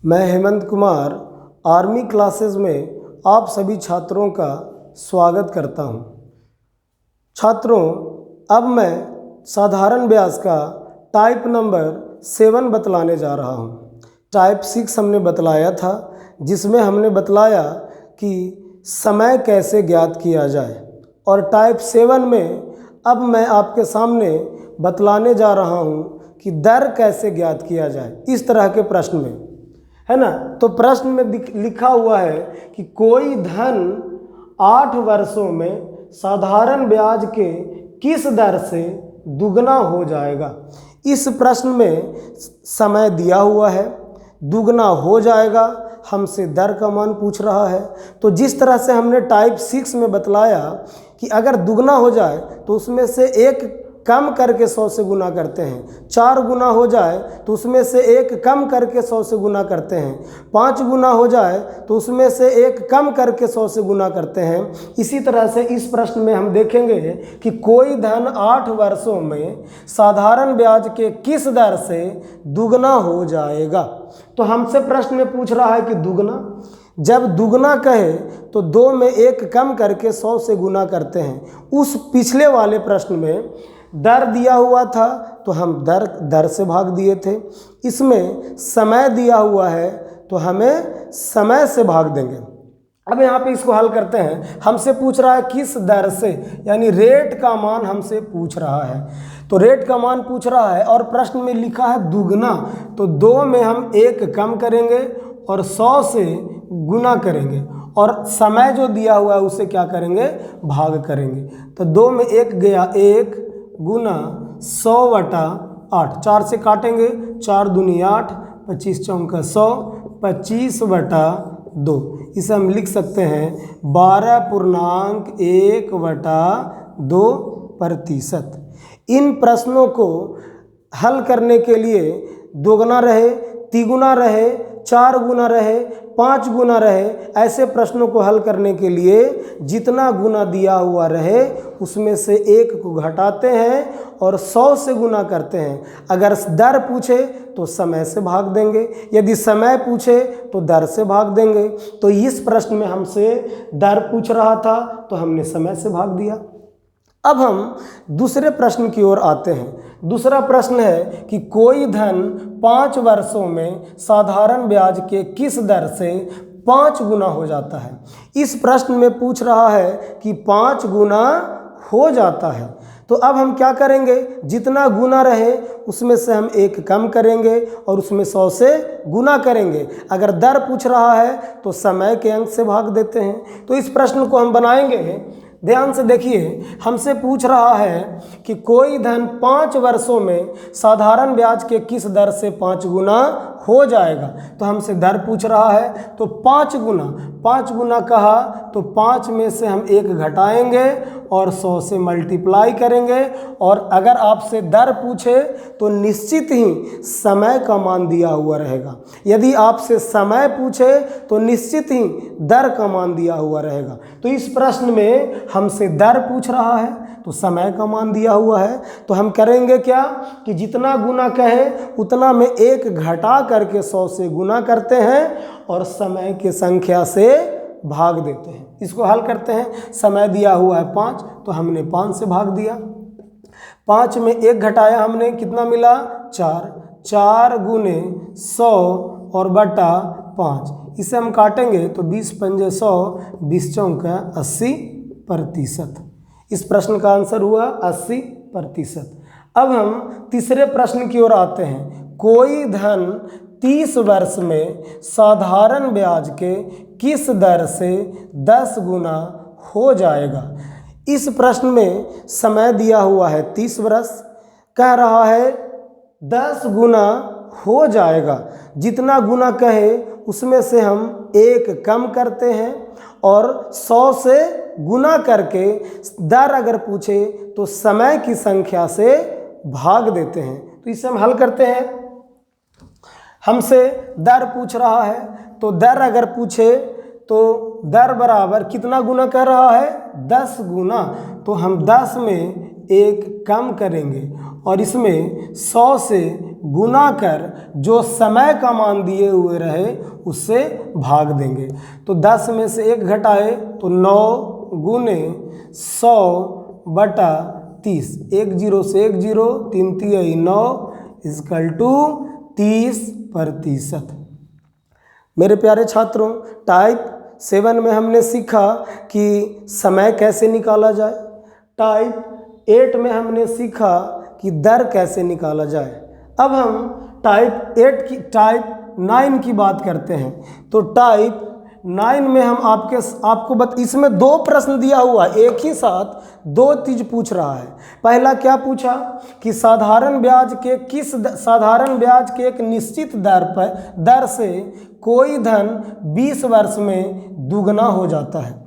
मैं Hemant Kumar army classes में आप सभी छात्रों का स्वागत करता हूं। छात्रों, अब मैं साधारण व्यास का टाइप नंबर 7 बतलाने जा रहा हूं। टाइप 6 हमने बतलाया था, जिसमें हमने बतलाया कि समय कैसे ज्ञात किया जाए, और टाइप 7 में अब मैं आपके सामने बतलाने जा रहा हूं कि दर कैसे ज्ञात किया जाए, इस तरह के प्रश्न में, है ना। तो प्रश्न में लिखा हुआ है कि कोई धन 8 वर्षों में साधारण ब्याज के किस दर से दुगना हो जाएगा। इस प्रश्न में समय दिया हुआ है, दुगना हो जाएगा, हमसे दर का मान पूछ रहा है। तो जिस तरह से हमने टाइप 6 में बतलाया कि अगर दुगना हो जाए तो उसमें से एक कम करके 100 से गुना करते हैं, 4 गुना हो जाए तो उसमें से एक कम करके 100 से गुना करते हैं, 5 गुना हो जाए तो उसमें से एक कम करके 100 से गुना करते हैं। इसी तरह से इस प्रश्न में हम देखेंगे कि कोई धन 8 वर्षों में साधारण ब्याज के किस दर से दुगना हो जाएगा। तो हमसे प्रश्न में पूछ रहा है कि दुगना, जब दुगना कहे तो 2 में एक कम करके 100 से गुना करते हैं। उस पिछले वाले प्रश्न में दर दिया हुआ था तो हम दर से भाग दिए थे। इसमें समय दिया हुआ है तो हमें समय से भाग देंगे। अब यहाँ पे इसको हल करते हैं। हमसे पूछ रहा है किस दर से, यानी रेट का मान हमसे पूछ रहा है। तो रेट का मान पूछ रहा है और प्रश्न में लिखा है दुगना, तो 2 में हम एक कम करेंगे और 100 से गुना करेंगे, और समय जो दिया हुआ है उसे क्या करेंगे, भाग करेंगे। तो 2 में एक गया, 1 गुना 100/8, 4 से काटेंगे, 4 दूनी 8, 25 चौका 100, 25/2। इसे हम लिख सकते हैं 12.1/2%। इन प्रश्नों को हल करने के लिए दोगुना रहे, तिगुना रहे, 4 गुना रहे, 5 गुना रहे, ऐसे प्रश्नों को हल करने के लिए जितना गुना दिया हुआ रहे उसमें से एक को घटाते हैं और 100 से गुना करते हैं। अगर दर पूछे तो समय से भाग देंगे, यदि समय पूछे तो दर से भाग देंगे। तो इस प्रश्न में हमसे दर पूछ रहा था तो हमने समय से भाग दिया। अब हम दूसरे प्रश्न की ओर आते हैं। दूसरा प्रश्न है कि कोई धन 5 वर्षों में साधारण ब्याज के किस दर से 5 गुना हो जाता है। इस प्रश्न में पूछ रहा है कि 5 गुना हो जाता है। तो अब हम क्या करेंगे, जितना गुना रहे उसमें से हम एक कम करेंगे और उसमें 100 से गुना करेंगे। अगर दर पूछ रहा है तो समय के अंक से भाग देते हैं। तो इस प्रश्न को हम बनाएंगे। ध्यान से देखिए, हमसे पूछ रहा है कि कोई धन 5 वर्षों में साधारण ब्याज के किस दर से 5 गुना हो जाएगा। तो हमसे दर पूछ रहा है तो 5 गुना कहा तो 5 में से हम एक घटाएंगे और 100 से मल्टीप्लाई करेंगे। और अगर आपसे दर पूछे तो निश्चित ही समय का मान दिया हुआ रहेगा। यदि आपसे समय पूछे तो निश्चित ही दर का मान दिया हुआ रहेगा। तो इस प्रश्न में हमसे दर पूछ रहा है तो समय का मान दिया हुआ है। तो हम करेंगे क्या कि जितना गुना कहे उतना में एक घटा करके 100 से गुना करते हैं और समय की संख्या से भाग देते हैं। इसको हल करते हैं। समय दिया हुआ है 5 तो हमने 5 से भाग दिया। 5 में एक घटाया हमने, कितना मिला, 4, 4 गुने 100 और बटा 5। इसे हम काटेंगे तो 20 पंजे 100, 20 चौका 80%। इस प्रश्न का आंसर हुआ 80%। अब हम तीसरे प्रश्न की ओर आते हैं। कोई धन 30 वर्ष में साधारण ब्याज के किस दर से 10 गुना हो जाएगा। इस प्रश्न में समय दिया हुआ है 30 वर्ष, कह रहा है 10 गुना हो जाएगा। जितना गुना कहे उसमें से हम एक कम करते हैं और 100 से गुना करके दर अगर पूछे तो समय की संख्या से भाग देते हैं। तो इसे हम हल करते हैं। हमसे दर पूछ रहा है तो दर अगर पूछे तो दर बराबर कितना गुना कर रहा है, 10 गुना। तो हम 10 में एक कम करेंगे और इसमें 100 से गुना कर जो समय का मान दिए हुए रहे उससे भाग देंगे। तो 10 में से 1 घटाए तो 9 गुने 100 बटा 30, 1 0 से 1 0, 3 3 9 इक्वल टू 30%। मेरे प्यारे छात्रों, टाइप 7 में हमने सीखा कि समय कैसे निकाला जाए। टाइप 8 में हमने सीखा कि दर कैसे निकाला जाए। अब हम टाइप 9 की बात करते हैं। तो टाइप 9 में हम आपको इसमें 2 प्रश्न दिया हुआ है, एक ही साथ 2 चीज पूछ रहा है। पहला क्या पूछा कि साधारण ब्याज के एक निश्चित दर से कोई धन 20 वर्ष में दुगना हो जाता है।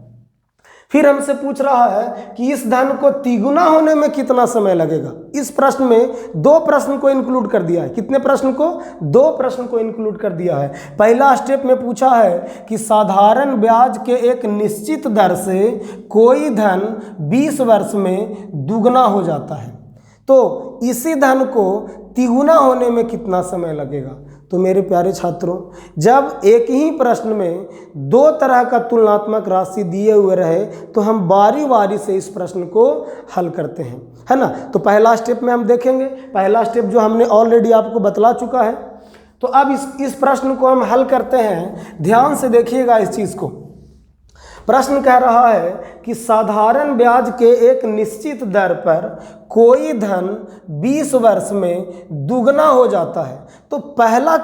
फिर हमसे पूछ रहा है कि इस धन को तिगुना होने में कितना समय लगेगा। इस प्रश्न में 2 प्रश्न को इंक्लूड कर दिया है। कितने प्रश्न को? 2 प्रश्न को इंक्लूड कर दिया है। पहला स्टेप में पूछा है कि साधारण ब्याज के एक निश्चित दर से कोई धन 20 वर्ष में दुगना हो जाता है, तो इसी धन को तिगुना होने में कितना समय लगेगा। तो मेरे प्यारे छात्रों, जब एक ही प्रश्न में 2 तरह का तुलनात्मक राशि दिए हुए रहे तो हम बारी बारी से इस प्रश्न को हल करते हैं, है ना। तो पहला स्टेप में हम देखेंगे, पहला स्टेप जो हमने ऑलरेडी आपको बतला चुका है। तो अब इस प्रश्न को हम हल करते हैं। ध्यान से देखिएगा इस चीज़ को। प्रश्न कह रहा है कि साधारण ब्याज के एक निश्चित दर पर कोई धन 20 वर्ष में दुगना हो जाता है। तो पहला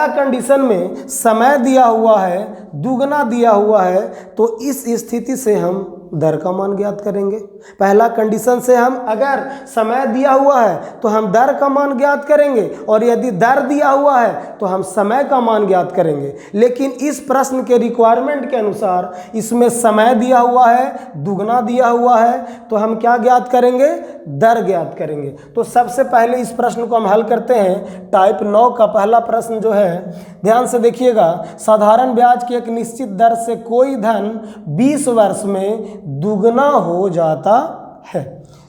कंडीशन में समय दिया हुआ है, दुगना दिया हुआ है, तो इस स्थिति से हम दर का मान ज्ञात करेंगे। पहला कंडीशन से हम अगर समय दिया हुआ है तो हम दर का मान ज्ञात करेंगे, और यदि दर दिया हुआ है तो हम समय का मान ज्ञात करेंगे। लेकिन इस प्रश्न के रिक्वायरमेंट के अनुसार इसमें समय दिया हुआ है, दुगना दिया हुआ है, तो हम क्या ज्ञात करेंगे? दर ज्ञात करेंगे। तो सबसे पहले इस प्रश्न को हम हल करते हैं। टाइप 9 का पहला प्रश्न जो है, ध्यान से देखिएगा। साधारण ब्याज की एक निश्चित दर से कोई धन 20 वर्ष में दुगना हो जाता है।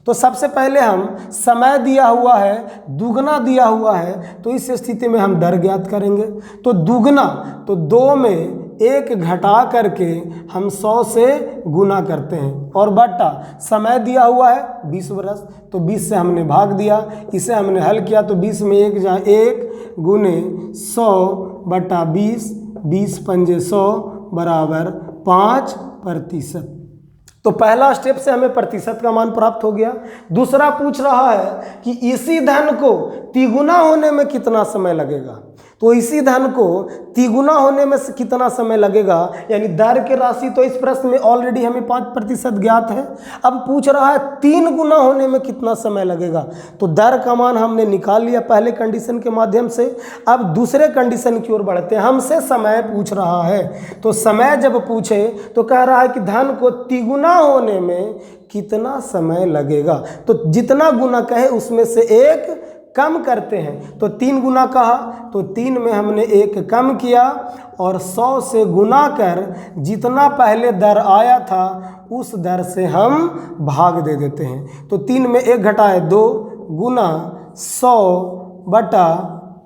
तो सबसे पहले हम समय दिया हुआ है, दुगना दिया हुआ है, तो इस स्थिति में हम दर ज्ञात करेंगे। तो दुगना, तो 2 में 1 घटा करके हम 100 से गुना करते हैं, और बटा समय दिया हुआ है 20 वर्ष, तो 20 से हमने भाग दिया। इसे हमने हल किया तो 20 में 1 जहाँ 1 गुने 100 बटा 20, 20 पंजे 100 बराबर 5%। तो पहला स्टेप से हमें प्रतिशत का मान प्राप्त हो गया। दूसरा पूछ रहा है कि इसी धन को तिगुना होने में कितना समय लगेगा। तो इसी धन को तिगुना होने में कितना समय लगेगा, यानी दर की राशि तो इस प्रश्न में ऑलरेडी हमें 5% ज्ञात है। अब पूछ रहा है 3 गुना होने में कितना समय लगेगा। तो दर का मान हमने निकाल लिया पहले कंडीशन के माध्यम से। अब दूसरे कंडीशन की ओर बढ़ते हैं। हमसे समय पूछ रहा है, तो समय जब पूछे तो कह रहा है कि धन को तिगुना होने में कितना समय लगेगा। तो जितना गुना कहे उसमें से 1 कम करते हैं। तो 3 गुना कहा तो 3 में हमने 1 कम किया, और 100 से गुना कर जितना पहले दर आया था उस दर से हम भाग दे देते हैं। तो 3 में 1 घटाए 2 गुना 100 बटा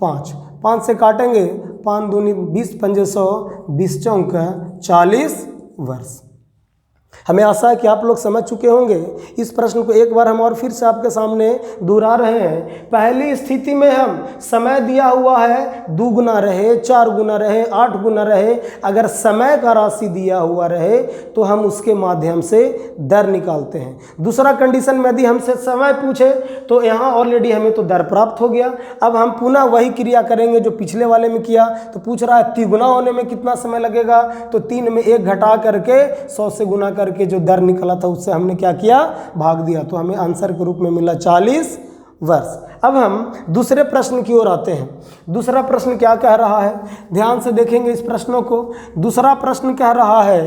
5, 5 से काटेंगे 5 दूनी 20 पंजे 100, 20 चौक 40 वर्ष। हमें आशा है कि आप लोग समझ चुके होंगे। इस प्रश्न को एक बार हम और फिर से आपके सामने दोहरा रहे हैं। पहली स्थिति में हम समय दिया हुआ है, 2 गुना रहे, 4 गुना रहे, 8 गुना रहे, अगर समय का राशि दिया हुआ रहे तो हम उसके माध्यम से दर निकालते हैं। दूसरा कंडीशन में यदि हमसे समय पूछे तो यहाँ ऑलरेडी हमें तो दर प्राप्त हो गया। अब हम पुनः वही क्रिया करेंगे जो पिछले वाले में किया। तो पूछ रहा है तिगुना होने में कितना समय लगेगा। तो 3 में 1 घटा करके 100 से गुना करके जो दर निकला था उससे हमने क्या किया? भाग दिया। तो हमें आंसर के रूप में मिला 40 वर्ष। अब हम दूसरे प्रश्न की ओर आते हैं। दूसरा प्रश्न क्या कह रहा है, ध्यान से देखेंगे इस प्रश्नों को। दूसरा प्रश्न कह रहा है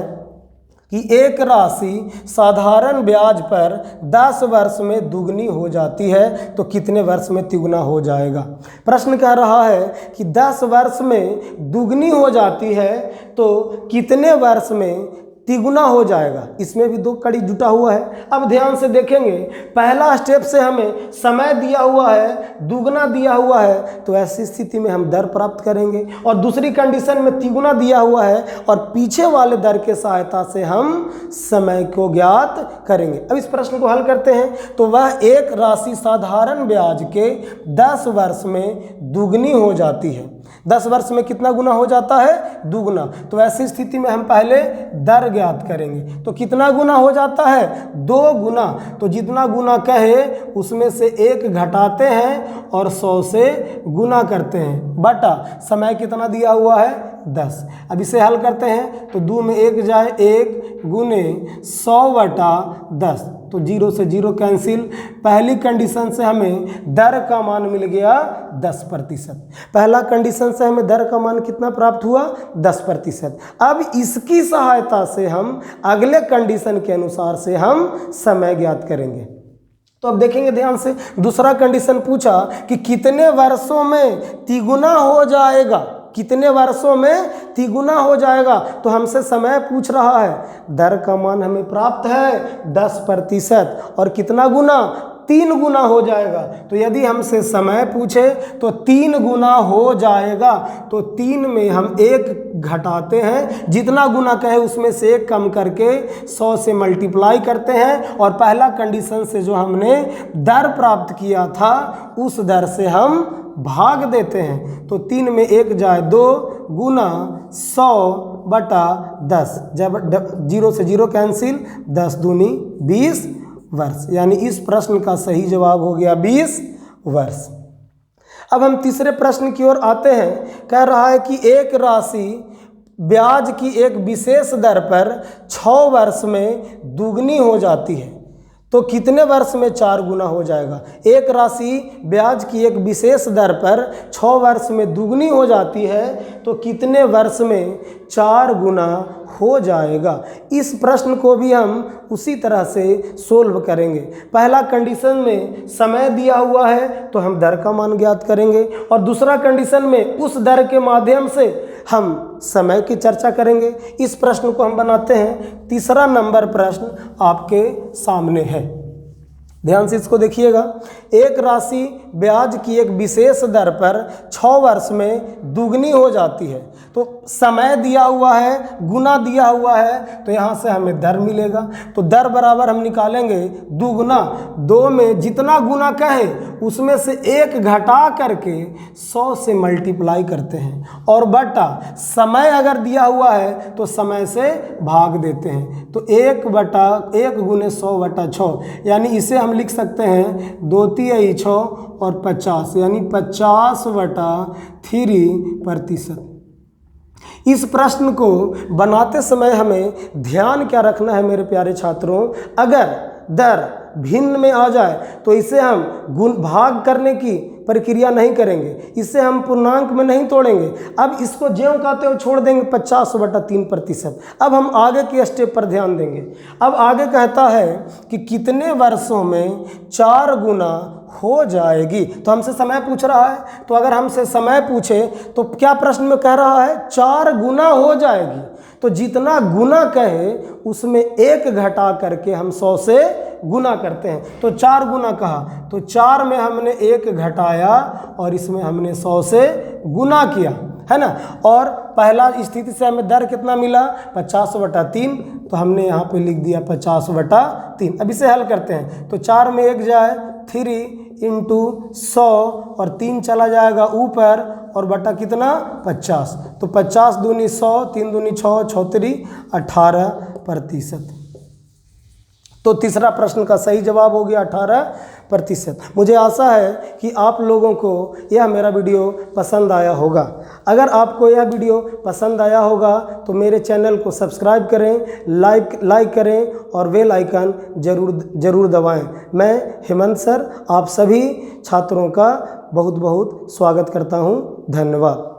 कि एक राशि साधारण ब्याज पर 10 वर्ष में दुगनी हो जाती है तो कितने वर्ष में तिगुना हो जाएगा। प्रश्न कह रहा है कि 10 वर्ष में दुगनी हो जाती है तो कितने वर्ष में तिगुना हो जाएगा। इसमें भी 2 कड़ी जुटा हुआ है। अब ध्यान से देखेंगे, पहला स्टेप से हमें समय दिया हुआ है, दुगना दिया हुआ है, तो ऐसी स्थिति में हम दर प्राप्त करेंगे, और दूसरी कंडीशन में तिगुना दिया हुआ है और पीछे वाले दर के सहायता से हम समय को ज्ञात करेंगे। अब इस प्रश्न को हल करते हैं। तो वह एक राशि साधारण ब्याज के 10 वर्ष में दुगनी हो जाती है। 10 वर्ष में कितना गुना हो जाता है? दुगुना। तो ऐसी स्थिति में हम पहले दर ज्ञात करेंगे। तो कितना गुना हो जाता है? 2 गुना। तो जितना गुना कहे उसमें से 1 घटाते हैं और 100 से गुना करते हैं, बटा समय कितना दिया हुआ है? 10। अब इसे हल करते हैं तो 2 में 1 जाए 1 गुने 100/10, तो 0 से 0 कैंसिल। पहली कंडीशन से हमें दर का मान मिल गया 10%। पहला कंडीशन से हमें दर का मान कितना प्राप्त हुआ? 10%। अब इसकी सहायता से हम अगले कंडीशन के अनुसार से हम समय ज्ञात करेंगे। तो अब देखेंगे ध्यान से, दूसरा कंडीशन पूछा कि कितने वर्षों में तिगुना हो जाएगा, कितने वर्षों में तिगुना हो जाएगा। तो हमसे समय पूछ रहा है, दर का मान हमें प्राप्त है 10% और कितना गुना? 3 गुना हो जाएगा। तो यदि हमसे समय पूछे तो 3 गुना हो जाएगा। तो 3 में हम 1 घटाते हैं, जितना गुना कहे उसमें से 1 कम करके 100 से मल्टीप्लाई करते हैं, और पहला कंडीशन से जो हमने दर प्राप्त किया था उस दर से हम भाग देते हैं। तो 3 में 1 जाए 2 गुना 100/10, जब 0 से 0 कैंसिल, 10 दूनी 20 वर्ष। यानी इस प्रश्न का सही जवाब हो गया 20 वर्ष। अब हम तीसरे प्रश्न की ओर आते हैं। कह रहा है कि एक राशि ब्याज की एक विशेष दर पर 6 वर्ष में दुगनी हो जाती है, तो कितने वर्ष में 4 गुना हो जाएगा? एक राशि ब्याज की एक विशेष दर पर 6 वर्ष में दुगनी हो जाती है, तो कितने वर्ष में 4 गुना हो जाएगा? इस प्रश्न को भी हम उसी तरह से सोल्व करेंगे। पहला कंडीशन में समय दिया हुआ है तो हम दर का मान ज्ञात करेंगे, और दूसरा कंडीशन में उस दर के माध्यम से हम समय की चर्चा करेंगे। इस प्रश्न को हम बनाते हैं। तीसरा नंबर प्रश्न आपके सामने है, ध्यान से इसको देखिएगा। एक राशि ब्याज की एक विशेष दर पर 6 वर्ष में दुगनी हो जाती है, तो समय दिया हुआ है, गुना दिया हुआ है, तो यहाँ से हमें दर मिलेगा। तो दर बराबर हम निकालेंगे दुगुना, 2 में जितना गुना कहे उसमें से 1 घटा करके 100 से मल्टीप्लाई करते हैं, और बटा समय अगर दिया हुआ है तो समय से भाग देते हैं। तो 1 गुने 100/6, यानी इसे हम लिख सकते हैं 2 तिहाई 6 और 50, यानी 50/3%। इस प्रश्न को बनाते समय हमें ध्यान क्या रखना है मेरे प्यारे छात्रों, अगर दर भिन्न में आ जाए तो इसे हम भाग करने की प्रक्रिया नहीं करेंगे, इसे हम पूर्णांक में नहीं तोड़ेंगे। अब इसको ज्यों कहते हो छोड़ देंगे 50/3%। अब हम आगे के स्टेप पर ध्यान देंगे। अब आगे कहता है कि कितने वर्षों में 4 गुना हो जाएगी। तो हमसे समय पूछ रहा है, तो अगर हमसे समय पूछे तो क्या प्रश्न में कह रहा है? 4 गुना हो जाएगी। तो जितना गुना कहे उसमें 1 घटा करके हम 100 से गुना करते हैं। तो 4 गुना कहा तो 4 में हमने 1 घटाया और इसमें हमने 100 से गुना किया, है ना। और पहला स्थिति से हमें दर कितना मिला? 50/3, तो हमने यहाँ पे लिख दिया 50/3। अब इसे हल करते हैं तो 4 में 1 जाए 3 × 100 और 3 चला जाएगा ऊपर, और बटा कितना? 50। तो 50 दूनी 100, 3 दूनी 6, 6 18%। तो तीसरा प्रश्न का सही जवाब हो गया 18%। मुझे आशा है कि आप लोगों को यह मेरा वीडियो पसंद आया होगा। अगर आपको यह वीडियो पसंद आया होगा तो मेरे चैनल को सब्सक्राइब करें, लाइक करें और बेल आइकन ज़रूर दबाएं। मैं हेमंत सर आप सभी छात्रों का बहुत बहुत स्वागत करता हूं। धन्यवाद।